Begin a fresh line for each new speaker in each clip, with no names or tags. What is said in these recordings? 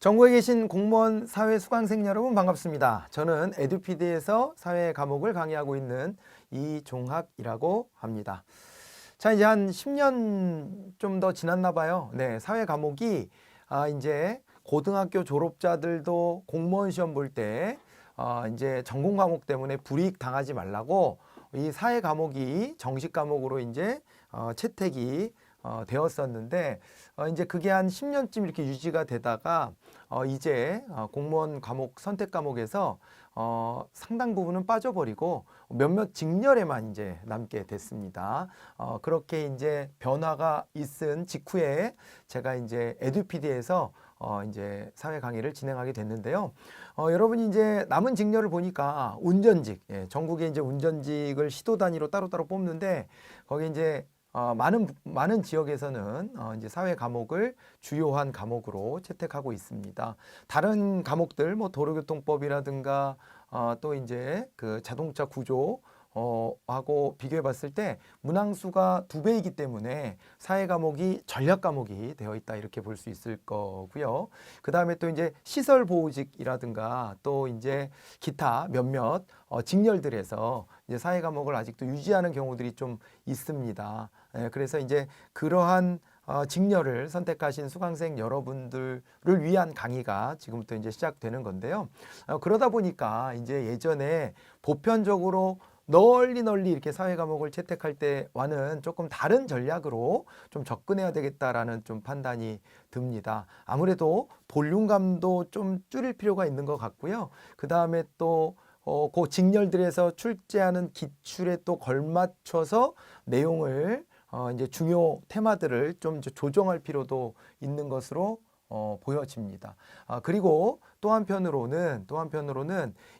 전국에 계신 공무원 사회 수강생 여러분 반갑습니다. 저는 에듀피디에서 사회 과목을 강의하고 있는 이종학이라고 합니다. 자, 이제 한 10년 좀 더 지났나 봐요. 네, 사회 과목이 이제 고등학교 졸업자들도 공무원 시험 볼 때 이제 전공 과목 때문에 불이익 당하지 말라고 이 사회 과목이 정식 과목으로 이제 채택이 되었었는데 이제 그게 한 10년쯤 이렇게 유지가 되다가 이제 공무원 과목 선택 과목에서 상당 부분은 빠져버리고 몇몇 직렬에만 이제 남게 됐습니다. 그렇게 이제 변화가 있은 직후에 제가 이제 에듀피디에서 이제 사회 강의를 진행하게 됐는데요. 여러분이 이제 남은 직렬을 보니까 운전직, 전국에 이제 운전직을 시도 단위로 따로따로 뽑는데 거기 이제 많은 지역에서는 이제 사회 과목을 주요한 과목으로 채택하고 있습니다. 다른 과목들 뭐 도로교통법이라든가 또 이제 그 자동차 구조 하고 비교해 봤을 때 문항수가 2배이기 때문에 사회 과목이 전략 과목이 되어 있다 이렇게 볼 수 있을 거고요. 그 다음에 또 이제 시설 보호직이라든가 또 이제 기타 몇몇 직렬들에서 이제 사회 과목을 아직도 유지하는 경우들이 좀 있습니다. 그래서 이제 그러한 직렬을 선택하신 수강생 여러분들을 위한 강의가 지금부터 이제 시작되는 건데요. 그러다 보니까 이제 예전에 보편적으로 널리 이렇게 사회 과목을 채택할 때와는 조금 다른 전략으로 좀 접근해야 되겠다라는 좀 판단이 듭니다. 아무래도 볼륨감도 좀 줄일 필요가 있는 것 같고요. 그 다음에 또 그 직렬들에서 출제하는 기출에 또 걸맞춰서 내용을 이제 중요 테마들을 좀 조정할 필요도 있는 것으로 보여집니다. 그리고 또 한편으로는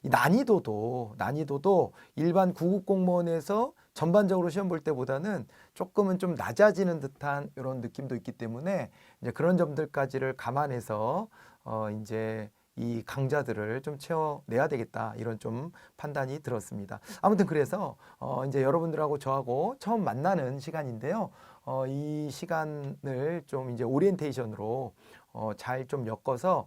이 난이도도 일반 구급 공무원에서 전반적으로 시험 볼 때보다는 조금은 좀 낮아지는 듯한 이런 느낌도 있기 때문에 이제 그런 점들까지를 감안해서 이제 이 강좌들을 좀 채워내야 되겠다 이런 좀 판단이 들었습니다. 아무튼 그래서 이제 여러분들하고 저하고 처음 만나는 시간인데요. 이 시간을 좀 이제 오리엔테이션으로 잘 좀 엮어서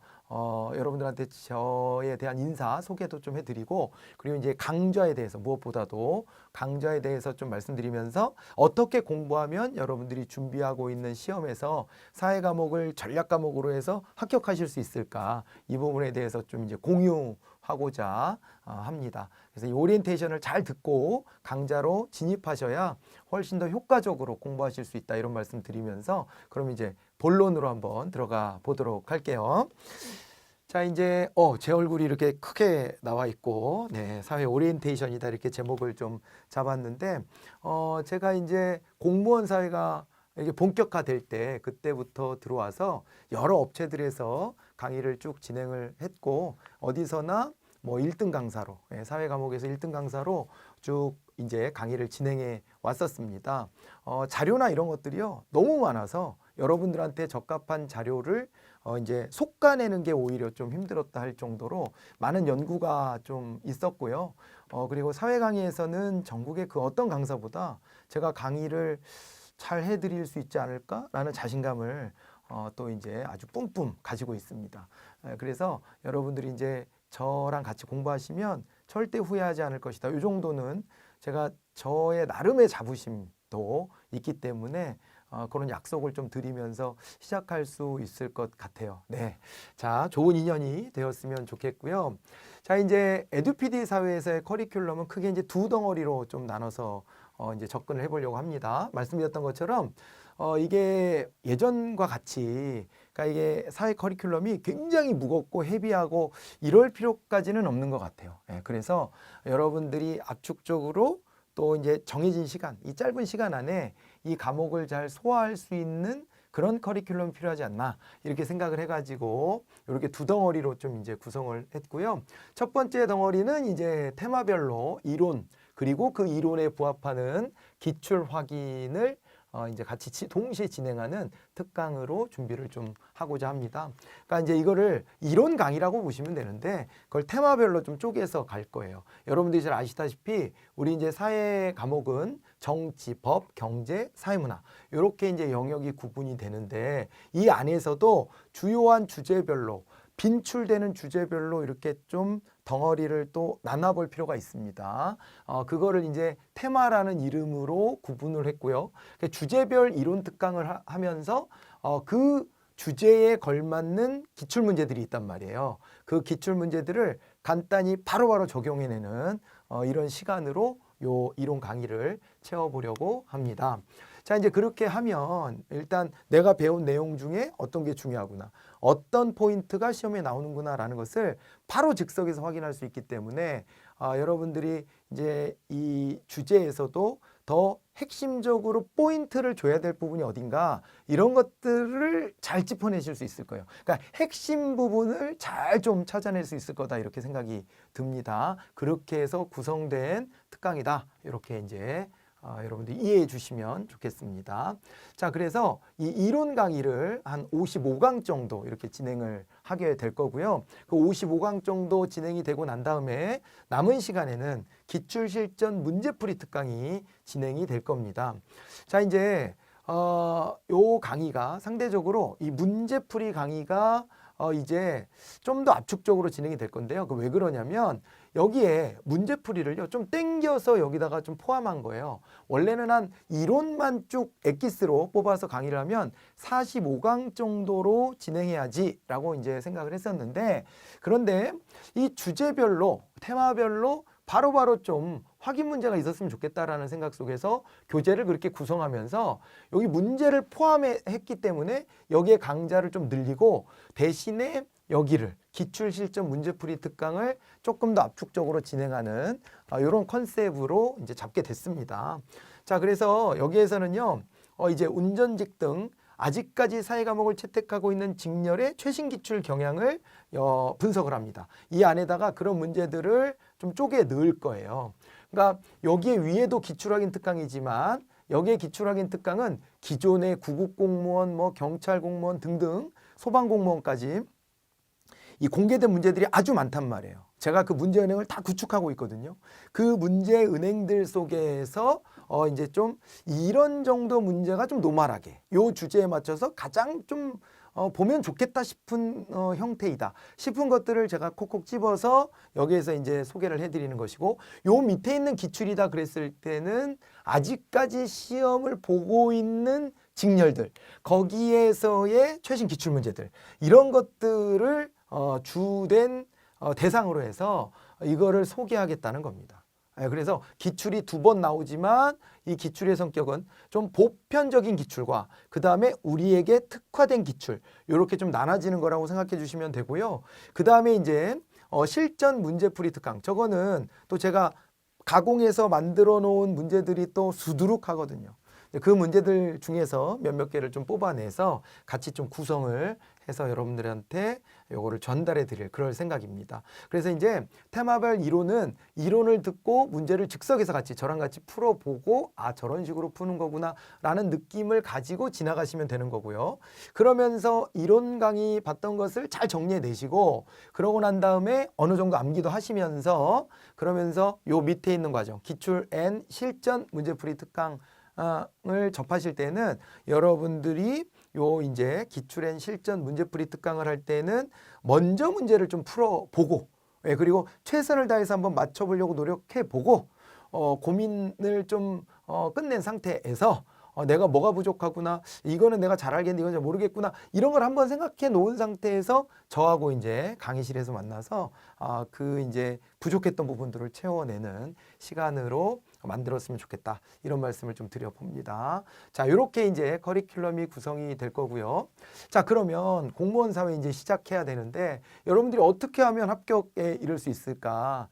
여러분들한테 저에 대한 인사 소개도 좀 해드리고 그리고 이제 강좌에 대해서 무엇보다도 강좌에 대해서 좀 말씀드리면서 어떻게 공부하면 여러분들이 준비하고 있는 시험에서 사회 과목을 전략 과목으로 해서 합격하실 수 있을까 이 부분에 대해서 좀 이제 공유하고자 합니다. 그래서 이 오리엔테이션을 잘 듣고 강좌로 진입하셔야 훨씬 더 효과적으로 공부하실 수 있다 이런 말씀 드리면서 그럼 이제 본론으로 한번 들어가 보도록 할게요. 자, 이제 제 얼굴이 이렇게 크게 나와 있고 네, 사회 오리엔테이션이다 이렇게 제목을 좀 잡았는데 제가 이제 공무원 사회가 이게 본격화될 때 그때부터 들어와서 여러 업체들에서 강의를 쭉 진행을 했고 어디서나 뭐 1등 강사로 사회 과목에서 1등 강사로 쭉 이제 강의를 진행해 왔었습니다. 자료나 이런 것들이요 너무 많아서 여러분들한테 적합한 자료를 이제 솎아내는 게 오히려 좀 힘들었다 할 정도로 많은 연구가 좀 있었고요. 그리고 사회 강의에서는 전국의 그 어떤 강사보다 제가 강의를 잘 해드릴 수 있지 않을까라는 자신감을 또 이제 아주 뿜뿜 가지고 있습니다. 그래서 여러분들이 이제 저랑 같이 공부하시면 절대 후회하지 않을 것이다. 이 정도는 제가 저의 나름의 자부심도 있기 때문에 그런 약속을 좀 드리면서 시작할 수 있을 것 같아요. 네. 자, 좋은 인연이 되었으면 좋겠고요. 자, 이제 에듀피디 사회에서의 커리큘럼은 크게 이제 두 덩어리로 좀 나눠서 이제 접근을 해보려고 합니다. 말씀드렸던 것처럼 이게 예전과 같이 그러니까 이게 사회 커리큘럼이 굉장히 무겁고 헤비하고 이럴 필요까지는 없는 것 같아요. 그래서 여러분들이 압축적으로 또 이제 정해진 시간, 이 짧은 시간 안에 이 과목을 잘 소화할 수 있는 그런 커리큘럼이 필요하지 않나 이렇게 생각을 해가지고 이렇게 두 덩어리로 좀 이제 구성을 했고요. 첫 번째 덩어리는 이제 테마별로 이론 그리고 그 이론에 부합하는 기출 확인을 이제 같이 동시에 진행하는 특강으로 준비를 좀 하고자 합니다. 그러니까 이제 이거를 이론 강의라고 보시면 되는데 그걸 테마별로 좀 쪼개서 갈 거예요. 여러분들이 잘 아시다시피 우리 이제 사회 과목은 정치, 법, 경제, 사회문화 이렇게 이제 영역이 구분이 되는데 이 안에서도 주요한 주제별로 빈출되는 주제별로 이렇게 좀 덩어리를 또 나눠볼 필요가 있습니다. 그거를 이제 테마라는 이름으로 구분을 했고요. 주제별 이론 특강을 하면서 그 주제에 걸맞는 기출문제들이 있단 말이에요. 그 기출문제들을 간단히 바로바로 적용해내는 이런 시간으로 요 이론 강의를 채워보려고 합니다. 자, 이제 그렇게 하면 일단 내가 배운 내용 중에 어떤 게 중요하구나, 어떤 포인트가 시험에 나오는구나라는 것을 바로 즉석에서 확인할 수 있기 때문에 여러분들이 이제 이 주제에서도 더 핵심적으로 포인트를 줘야 될 부분이 어딘가, 이런 것들을 잘 짚어내실 수 있을 거예요. 그러니까 핵심 부분을 잘 좀 찾아낼 수 있을 거다, 이렇게 생각이 듭니다. 그렇게 해서 구성된 특강이다, 이렇게 이제 여러분들이 이해해 주시면 좋겠습니다. 자, 그래서 이 이론 강의를 한 55강 정도 이렇게 진행을 하게 될 거고요. 그 55강 정도 진행이 되고 난 다음에 남은 시간에는 기출실전 문제풀이 특강이 진행이 될 겁니다. 자, 이제 요 강의가 상대적으로 이 문제풀이 강의가 이제 좀 더 압축적으로 진행이 될 건데요. 그 왜 그러냐면 여기에 문제풀이를요 좀 땡겨서 여기다가 좀 포함한 거예요. 원래는 한 이론만 쭉 엑기스로 뽑아서 강의를 하면 45강 정도로 진행해야지 라고 이제 생각을 했었는데, 그런데 이 주제별로 테마별로 바로바로 좀 확인 문제가 있었으면 좋겠다라는 생각 속에서 교재를 그렇게 구성하면서 여기 문제를 포함했기 때문에 여기에 강좌를 좀 늘리고, 대신에 여기를 기출실전 문제풀이 특강을 조금 더 압축적으로 진행하는 이런 컨셉으로 이제 잡게 됐습니다. 자, 그래서 여기에서는요 이제 운전직 등 아직까지 사회과목을 채택하고 있는 직렬의 최신 기출 경향을 분석을 합니다. 이 안에다가 그런 문제들을 좀 쪼개 넣을 거예요. 그러니까 여기에 위에도 기출확인 특강이지만 여기에 기출확인 특강은 기존의 구급공무원, 뭐 경찰공무원 등등 소방공무원까지 이 공개된 문제들이 아주 많단 말이에요. 제가 그 문제 은행을 다 구축하고 있거든요. 그 문제 은행들 속에서 이제 좀 이런 정도 문제가 좀 노멀하게 요 주제에 맞춰서 가장 좀 보면 좋겠다 싶은 형태이다 싶은 것들을 제가 콕콕 집어서 여기에서 이제 소개를 해드리는 것이고, 요 밑에 있는 기출이다 그랬을 때는 아직까지 시험을 보고 있는 직렬들, 거기에서의 최신 기출 문제들, 이런 것들을 주된 대상으로 해서 이거를 소개하겠다는 겁니다. 그래서 기출이 2번 나오지만 이 기출의 성격은 좀 보편적인 기출과 그 다음에 우리에게 특화된 기출, 이렇게 좀 나눠지는 거라고 생각해 주시면 되고요. 그 다음에 이제 실전 문제풀이 특강, 저거는 또 제가 가공해서 만들어 놓은 문제들이 또 수두룩하거든요. 그 문제들 중에서 몇몇 개를 좀 뽑아내서 같이 좀 구성을 해서 여러분들한테 요거를 전달해 드릴 그럴 생각입니다. 그래서 이제 테마별 이론은 이론을 듣고 문제를 즉석에서 같이 저랑 같이 풀어보고, 아, 저런 식으로 푸는 거구나 라는 느낌을 가지고 지나가시면 되는 거고요. 그러면서 이론 강의 봤던 것을 잘 정리해 내시고, 그러고 난 다음에 어느 정도 암기도 하시면서, 그러면서 요 밑에 있는 과정 기출 N 실전 문제풀이 특강 을 접하실 때는 여러분들이 요 이제 기출엔 실전 문제풀이 특강을 할 때는 먼저 문제를 좀 풀어보고, 그리고 최선을 다해서 한번 맞춰보려고 노력해보고, 고민을 좀 끝낸 상태에서 내가 뭐가 부족하구나, 이거는 내가 잘 알겠는데 이건 잘 모르겠구나, 이런 걸 한번 생각해 놓은 상태에서 저하고 이제 강의실에서 만나서 그 이제 부족했던 부분들을 채워내는 시간으로 만들었으면 좋겠다, 이런 말씀을 좀 드려봅니다. 자, 이렇게 이제 커리큘럼이 구성이 될 거고요. 자, 그러면 공무원 사회 이제 시작해야 되는데 여러분들이 어떻게 하면 합격에 이를 수 있을까?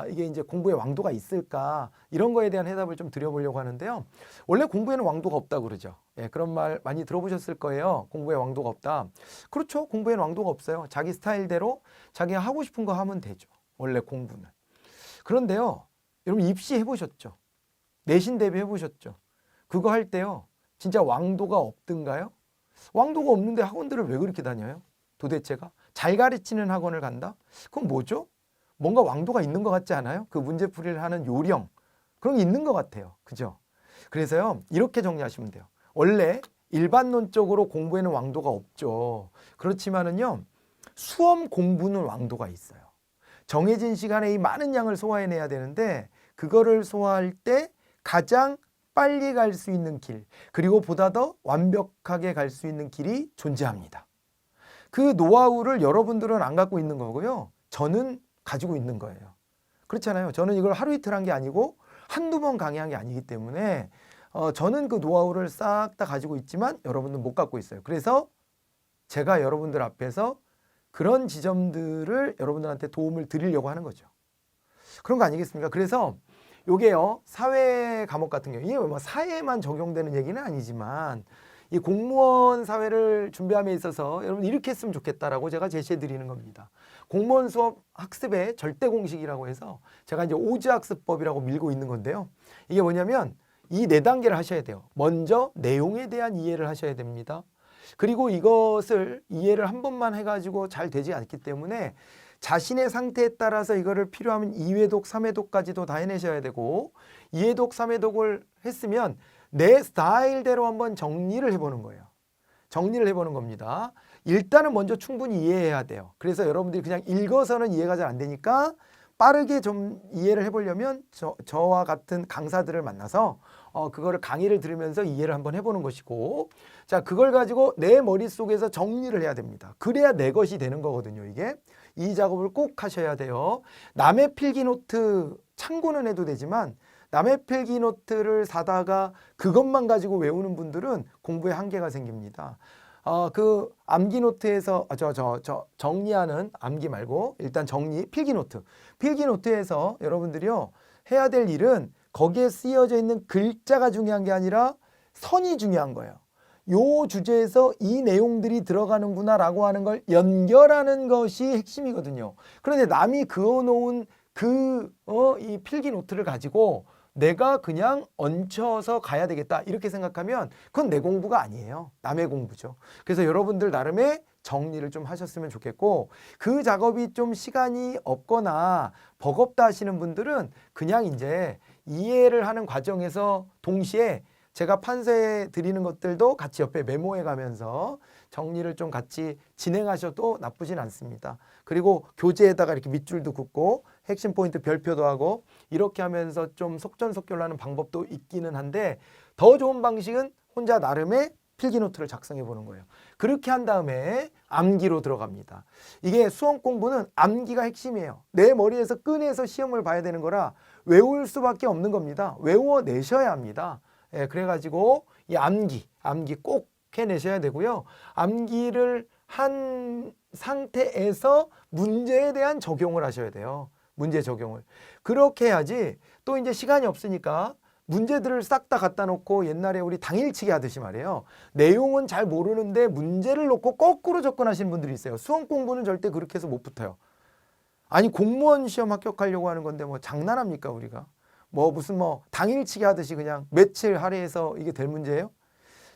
이게 이제 공부의 왕도가 있을까? 이런 거에 대한 해답을 좀 드려보려고 하는데요. 원래 공부에는 왕도가 없다고 그러죠. 그런 말 많이 들어보셨을 거예요. 공부에 왕도가 없다. 그렇죠. 공부에는 왕도가 없어요. 자기 스타일대로 자기가 하고 싶은 거 하면 되죠. 원래 공부는. 그런데요, 여러분 입시 해보셨죠? 내신 대비 해보셨죠? 그거 할 때요, 진짜 왕도가 없던가요? 왕도가 없는데 학원들을 왜 그렇게 다녀요? 도대체가? 잘 가르치는 학원을 간다? 그건 뭐죠? 뭔가 왕도가 있는 것 같지 않아요? 그 문제풀이를 하는 요령, 그런 게 있는 것 같아요. 그죠? 그래서요, 이렇게 정리하시면 돼요. 원래 일반론적으로 공부에는 왕도가 없죠. 그렇지만은요, 수험 공부는 왕도가 있어요. 정해진 시간에 이 많은 양을 소화해내야 되는데 그거를 소화할 때 가장 빨리 갈 수 있는 길, 그리고 보다 더 완벽하게 갈 수 있는 길이 존재합니다. 그 노하우를 여러분들은 안 갖고 있는 거고요. 저는 가지고 있는 거예요. 그렇잖아요. 저는 이걸 하루 이틀 한 게 아니고 한두 번 강의한 게 아니기 때문에 저는 그 노하우를 싹 다 가지고 있지만 여러분들은 못 갖고 있어요. 그래서 제가 여러분들 앞에서 그런 지점들을 여러분들한테 도움을 드리려고 하는 거죠. 그런 거 아니겠습니까? 그래서 요게요, 사회 과목 같은 경우, 이게 뭐 사회에만 적용되는 얘기는 아니지만 이 공무원 사회를 준비함에 있어서 여러분 이렇게 했으면 좋겠다라고 제가 제시해 드리는 겁니다. 공무원 수업 학습의 절대 공식이라고 해서 제가 이제 오즈학습법이라고 밀고 있는 건데요. 이게 뭐냐면 이 4단계를 하셔야 돼요. 먼저 내용에 대한 이해를 하셔야 됩니다. 그리고 이것을 이해를 한 번만 해가지고 잘 되지 않기 때문에 자신의 상태에 따라서 이거를 필요하면 2회독, 3회독까지도 다 해내셔야 되고 2회독, 3회독을 했으면 내 스타일대로 한번 정리를 해보는 거예요. 정리를 해보는 겁니다. 일단은 먼저 충분히 이해해야 돼요. 그래서 여러분들이 그냥 읽어서는 이해가 잘 안 되니까 빠르게 좀 이해를 해보려면 저와 같은 강사들을 만나서 그거를 강의를 들으면서 이해를 한번 해보는 것이고, 자, 그걸 가지고 내 머릿속에서 정리를 해야 됩니다. 그래야 내 것이 되는 거거든요, 이게. 이 작업을 꼭 하셔야 돼요. 남의 필기노트 참고는 해도 되지만 남의 필기노트를 사다가 그것만 가지고 외우는 분들은 공부에 한계가 생깁니다. 그 암기노트에서 정리하는 암기 말고 일단 정리 필기노트. 필기노트에서 여러분들이요 해야 될 일은 거기에 쓰여져 있는 글자가 중요한 게 아니라 선이 중요한 거예요. 요 주제에서 이 내용들이 들어가는구나 라고 하는 걸 연결하는 것이 핵심이거든요. 그런데 남이 그어놓은 이 필기노트를 가지고 내가 그냥 얹혀서 가야 되겠다 이렇게 생각하면 그건 내 공부가 아니에요. 남의 공부죠. 그래서 여러분들 나름의 정리를 좀 하셨으면 좋겠고, 그 작업이 좀 시간이 없거나 버겁다 하시는 분들은 그냥 이제 이해를 하는 과정에서 동시에 제가 판서해 드리는 것들도 같이 옆에 메모해 가면서 정리를 좀 같이 진행하셔도 나쁘진 않습니다. 그리고 교재에다가 이렇게 밑줄도 긋고 핵심 포인트 별표도 하고 이렇게 하면서 좀 속전속결하는 방법도 있기는 한데, 더 좋은 방식은 혼자 나름의 필기노트를 작성해 보는 거예요. 그렇게 한 다음에 암기로 들어갑니다. 이게 수험 공부는 암기가 핵심이에요. 내 머리에서 꺼내서 시험을 봐야 되는 거라 외울 수밖에 없는 겁니다. 외워내셔야 합니다. 예, 그래가지고 이 암기 꼭 해내셔야 되고요. 암기를 한 상태에서 문제에 대한 적용을 하셔야 돼요. 문제 적용을. 그렇게 해야지 또 이제 시간이 없으니까 문제들을 싹 다 갖다 놓고 옛날에 우리 당일치기 하듯이 말이에요. 내용은 잘 모르는데 문제를 놓고 거꾸로 접근하시는 분들이 있어요. 수험 공부는 절대 그렇게 해서 못 붙어요. 아니 공무원 시험 합격하려고 하는 건데 뭐 장난합니까 우리가? 무슨 당일치기 하듯이 그냥 며칠 할애해서 이게 될 문제예요?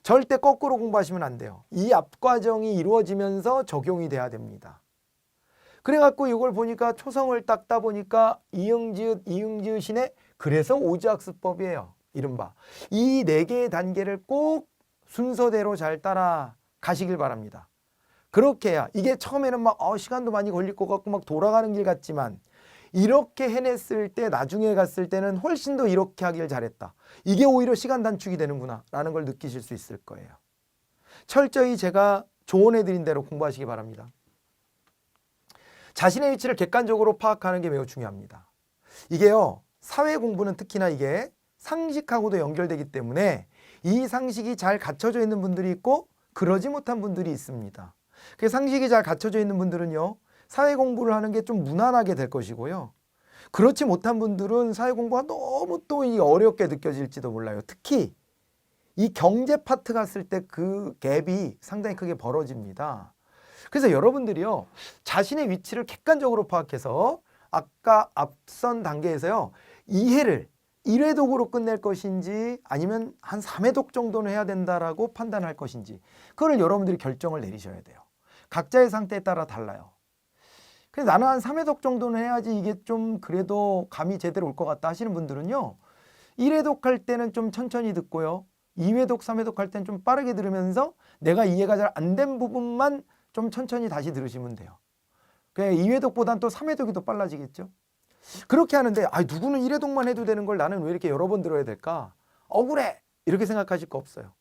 절대 거꾸로 공부하시면 안 돼요. 이 앞과정이 이루어지면서 적용이 돼야 됩니다. 그래갖고 이걸 보니까 초성을 닦다 보니까 이응지읒 이응지읒이네. 그래서 오즈학습법이에요. 이른바 이 4개의 단계를 꼭 순서대로 잘 따라 가시길 바랍니다. 그렇게 해야 이게 처음에는 막 시간도 많이 걸릴 것 같고 막 돌아가는 길 같지만 이렇게 해냈을 때 나중에 갔을 때는 훨씬 더 이렇게 하길 잘했다. 이게 오히려 시간 단축이 되는구나 라는 걸 느끼실 수 있을 거예요. 철저히 제가 조언해드린 대로 공부하시기 바랍니다. 자신의 위치를 객관적으로 파악하는 게 매우 중요합니다. 이게요, 사회 공부는 특히나 이게 상식하고도 연결되기 때문에 이 상식이 잘 갖춰져 있는 분들이 있고 그러지 못한 분들이 있습니다. 그 상식이 잘 갖춰져 있는 분들은요, 사회 공부를 하는 게 좀 무난하게 될 것이고요. 그렇지 못한 분들은 사회 공부가 너무 또 어렵게 느껴질지도 몰라요. 특히 이 경제 파트 갔을 때 그 갭이 상당히 크게 벌어집니다. 그래서 여러분들이요, 자신의 위치를 객관적으로 파악해서 아까 앞선 단계에서요, 이해를 1회독으로 끝낼 것인지 아니면 한 3회독 정도는 해야 된다라고 판단할 것인지, 그걸 여러분들이 결정을 내리셔야 돼요. 각자의 상태에 따라 달라요. 그래서 나는 한 3회독 정도는 해야지 이게 좀 그래도 감이 제대로 올 것 같다 하시는 분들은요, 1회독 할 때는 좀 천천히 듣고요, 2회독, 3회독 할 때는 좀 빠르게 들으면서 내가 이해가 잘 안 된 부분만 좀 천천히 다시 들으시면 돼요. 그냥 2회독보단 또 3회독이 더 빨라지겠죠. 그렇게 하는데 누구는 1회독만 해도 되는 걸 나는 왜 이렇게 여러 번 들어야 될까? 억울해! 이렇게 생각하실 거 없어요.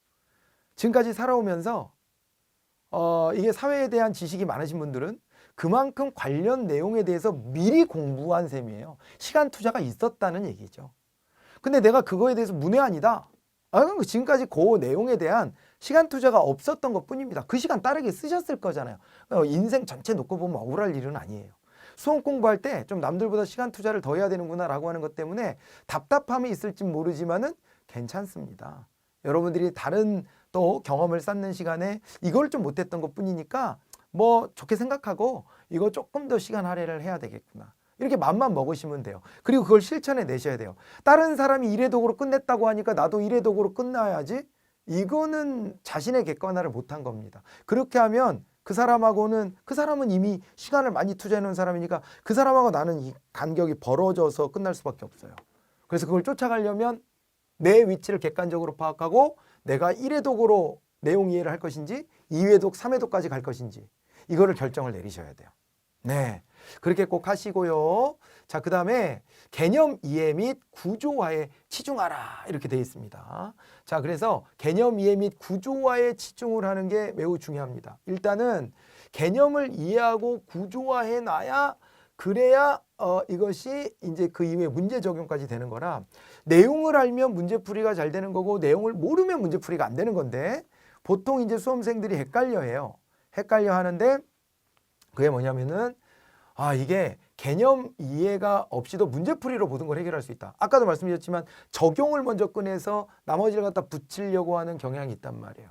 지금까지 살아오면서 이게 사회에 대한 지식이 많으신 분들은 그만큼 관련 내용에 대해서 미리 공부한 셈이에요. 시간 투자가 있었다는 얘기죠. 근데 내가 그거에 대해서 문외한이다. 지금까지 그 내용에 대한 시간 투자가 없었던 것 뿐입니다. 그 시간 다르게 쓰셨을 거잖아요. 인생 전체 놓고 보면 억울할 일은 아니에요. 수험 공부할 때 좀 남들보다 시간 투자를 더 해야 되는구나 라고 하는 것 때문에 답답함이 있을지 모르지만은 괜찮습니다. 여러분들이 다른 또 경험을 쌓는 시간에 이걸 좀 못했던 것 뿐이니까 뭐 좋게 생각하고 이거 조금 더 시간 할애를 해야 되겠구나. 이렇게 맘만 먹으시면 돼요. 그리고 그걸 실천해 내셔야 돼요. 다른 사람이 1회독으로 끝냈다고 하니까 나도 1회독으로 끝나야지. 이거는 자신의 객관화를 못한 겁니다. 그렇게 하면 그 사람은 이미 시간을 많이 투자해 놓은 사람이니까 그 사람하고 나는 이 간격이 벌어져서 끝날 수밖에 없어요. 그래서 그걸 쫓아가려면 내 위치를 객관적으로 파악하고 내가 1회독으로 내용 이해를 할 것인지 2회독, 3회독까지 갈 것인지 이거를 결정을 내리셔야 돼요. 네, 그렇게 꼭 하시고요. 자, 그 다음에 개념 이해 및 구조화에 치중하라 이렇게 되어 있습니다. 자, 그래서 개념 이해 및 구조화에 치중을 하는 게 매우 중요합니다. 일단은 개념을 이해하고 구조화해 놔야 그래야 이것이 이제 그 이후에 문제 적용까지 되는 거라 내용을 알면 문제풀이가 잘 되는 거고 내용을 모르면 문제풀이가 안 되는 건데 보통 이제 수험생들이 헷갈려 하는데 그게 뭐냐면은 이게 개념 이해가 없이도 문제풀이로 모든 걸 해결할 수 있다. 아까도 말씀드렸지만 적용을 먼저 꺼내서 나머지를 갖다 붙이려고 하는 경향이 있단 말이에요.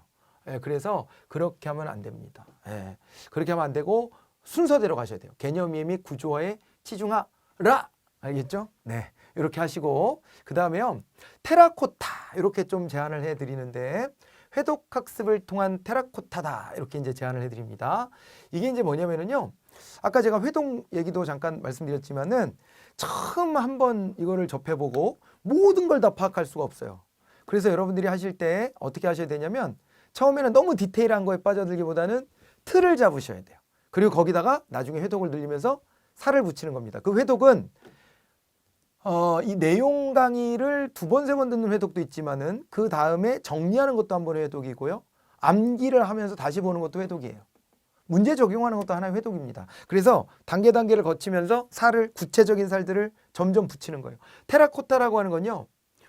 그래서 그렇게 하면 안 됩니다. 그렇게 하면 안 되고 순서대로 가셔야 돼요. 개념 이해 및 구조화에 치중하라. 알겠죠? 네, 이렇게 하시고 그 다음에요. 테라코타 이렇게 좀 제안을 해드리는데 회독 학습을 통한 테라코타다 이렇게 이제 제안을 해드립니다. 이게 이제 뭐냐면은요. 아까 제가 회독 얘기도 잠깐 말씀드렸지만은 처음 한번 이거를 접해보고 모든 걸 다 파악할 수가 없어요. 그래서 여러분들이 하실 때 어떻게 하셔야 되냐면 처음에는 너무 디테일한 거에 빠져들기보다는 틀을 잡으셔야 돼요. 그리고 거기다가 나중에 회독을 늘리면서 살을 붙이는 겁니다. 그 회독은 이 내용 강의를 2번, 3번 듣는 회독도 있지만은 그 다음에 정리하는 것도 한 번의 회독이고요. 암기를 하면서 다시 보는 것도 회독이에요. 문제 적용하는 것도 하나의 회독입니다. 그래서 단계를 거치면서 구체적인 살들을 점점 붙이는 거예요. 테라코타라고 하는 건요.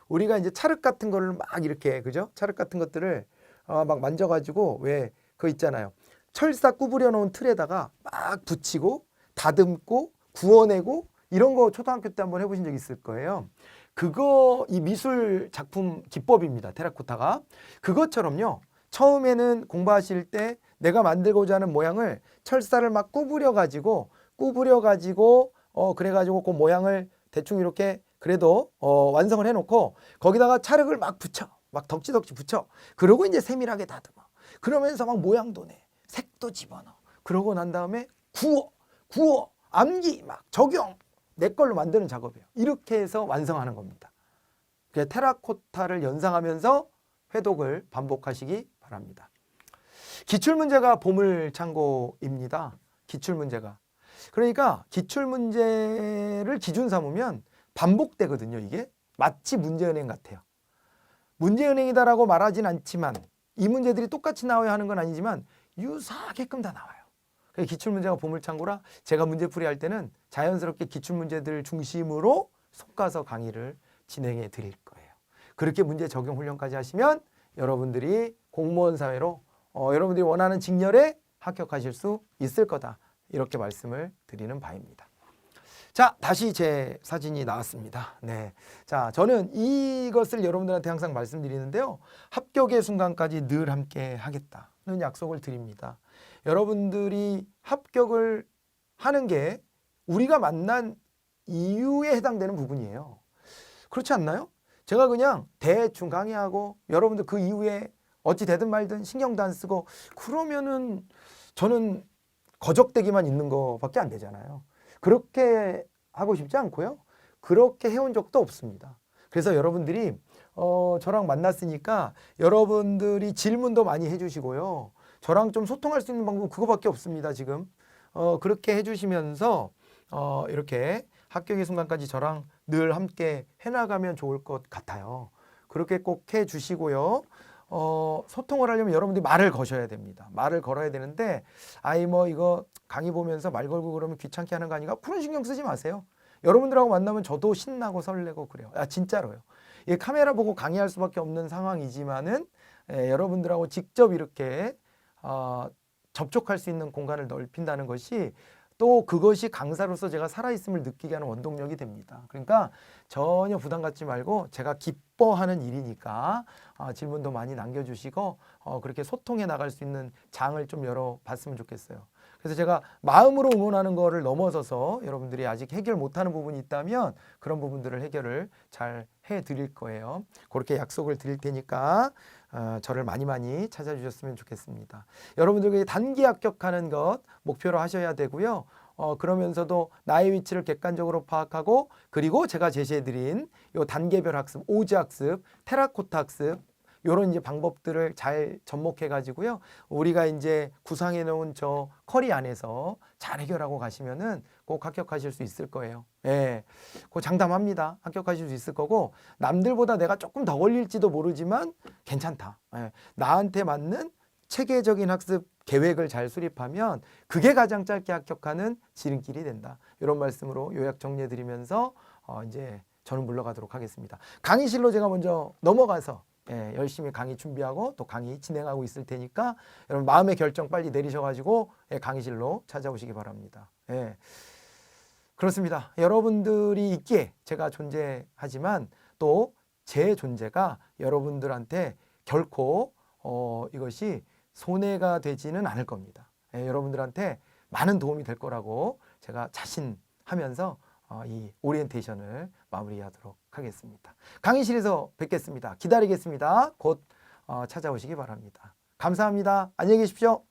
우리가 이제 찰흙 같은 거를 막 이렇게, 그죠? 찰흙 같은 것들을 막 만져가지고 왜 그거 있잖아요. 철사 구부려 놓은 틀에다가 막 붙이고 다듬고 구워내고 이런 거 초등학교 때 한번 해보신 적 있을 거예요. 그거 이 미술 작품 기법입니다. 테라코타가. 그것처럼요. 처음에는 공부하실 때 내가 만들고자 하는 모양을 철사를 막 구부려 가지고 그래가지고 그 모양을 대충 이렇게 그래도 완성을 해놓고 거기다가 찰흙을 막 붙여. 막 덕지덕지 붙여. 그러고 이제 세밀하게 다듬어. 그러면서 막 모양도 내. 색도 집어넣어. 그러고 난 다음에 구워. 암기 막 적용. 내 걸로 만드는 작업이에요. 이렇게 해서 완성하는 겁니다. 그래서 테라코타를 연상하면서 회독을 반복하시기 바랍니다. 기출문제가 보물창고입니다. 기출문제가. 그러니까 기출문제를 기준 삼으면 반복되거든요. 이게 마치 문제은행 같아요. 문제은행이다라고 말하진 않지만 이 문제들이 똑같이 나와야 하는 건 아니지만 유사하게끔 다 나와요. 기출문제가 보물창고라 제가 문제풀이 할 때는 자연스럽게 기출문제들 중심으로 솎아서 강의를 진행해 드릴 거예요. 그렇게 문제 적용 훈련까지 하시면 여러분들이 공무원 사회로 여러분들이 원하는 직렬에 합격하실 수 있을 거다. 이렇게 말씀을 드리는 바입니다. 자, 다시 제 사진이 나왔습니다. 네. 자, 저는 이것을 여러분들한테 항상 말씀드리는데요. 합격의 순간까지 늘 함께 하겠다는 약속을 드립니다. 여러분들이 합격을 하는 게 우리가 만난 이유에 해당되는 부분이에요. 그렇지 않나요? 제가 그냥 대충 강의하고 여러분들 그 이후에 어찌 되든 말든 신경도 안 쓰고 그러면은 저는 거적대기만 있는 거밖에 안 되잖아요. 그렇게 하고 싶지 않고요. 그렇게 해온 적도 없습니다. 그래서 여러분들이 저랑 만났으니까 여러분들이 질문도 많이 해주시고요. 저랑 좀 소통할 수 있는 방법은 그거밖에 없습니다. 지금 그렇게 해주시면서 이렇게 합격의 순간까지 저랑 늘 함께 해나가면 좋을 것 같아요. 그렇게 꼭 해주시고요. 소통을 하려면 여러분들이 말을 거셔야 됩니다. 말을 걸어야 되는데, 아이 뭐 이거 강의 보면서 말 걸고 그러면 귀찮게 하는 거 아닌가? 그런 신경 쓰지 마세요. 여러분들하고 만나면 저도 신나고 설레고 그래요. 진짜로요. 이 카메라 보고 강의할 수밖에 없는 상황이지만은 여러분들하고 직접 이렇게 접촉할 수 있는 공간을 넓힌다는 것이 또 그것이 강사로서 제가 살아있음을 느끼게 하는 원동력이 됩니다. 그러니까 전혀 부담 갖지 말고 제가 기뻐하는 일이니까 질문도 많이 남겨주시고 그렇게 소통해 나갈 수 있는 장을 좀 열어봤으면 좋겠어요. 그래서 제가 마음으로 응원하는 거를 넘어서서 여러분들이 아직 해결 못하는 부분이 있다면 그런 부분들을 해결을 잘 해드릴 거예요. 그렇게 약속을 드릴 테니까 저를 많이 찾아주셨으면 좋겠습니다. 여러분들에게 단기 합격하는 것 목표로 하셔야 되고요. 그러면서도 나의 위치를 객관적으로 파악하고 그리고 제가 제시해드린 요 단계별 학습, 오지 학습, 테라코타 학습 요런 이제 방법들을 잘 접목해 가지고요. 우리가 이제 구상해 놓은 저 커리 안에서 잘 해결하고 가시면은 꼭 합격하실 수 있을 거예요. 예. 그 장담합니다. 합격하실 수 있을 거고 남들보다 내가 조금 더 걸릴지도 모르지만 괜찮다. 예. 나한테 맞는 체계적인 학습 계획을 잘 수립하면 그게 가장 짧게 합격하는 지름길이 된다. 이런 말씀으로 요약 정리해 드리면서 이제 저는 물러가도록 하겠습니다. 강의실로 제가 먼저 넘어가서 열심히 강의 준비하고 또 강의 진행하고 있을 테니까 여러분 마음의 결정 빨리 내리셔가지고 강의실로 찾아오시기 바랍니다. 그렇습니다. 여러분들이 있기에 제가 존재하지만 또 제 존재가 여러분들한테 결코 이것이 손해가 되지는 않을 겁니다. 여러분들한테 많은 도움이 될 거라고 제가 자신하면서 이 오리엔테이션을 마무리하도록 하겠습니다. 강의실에서 뵙겠습니다. 기다리겠습니다. 곧 찾아오시기 바랍니다. 감사합니다. 안녕히 계십시오.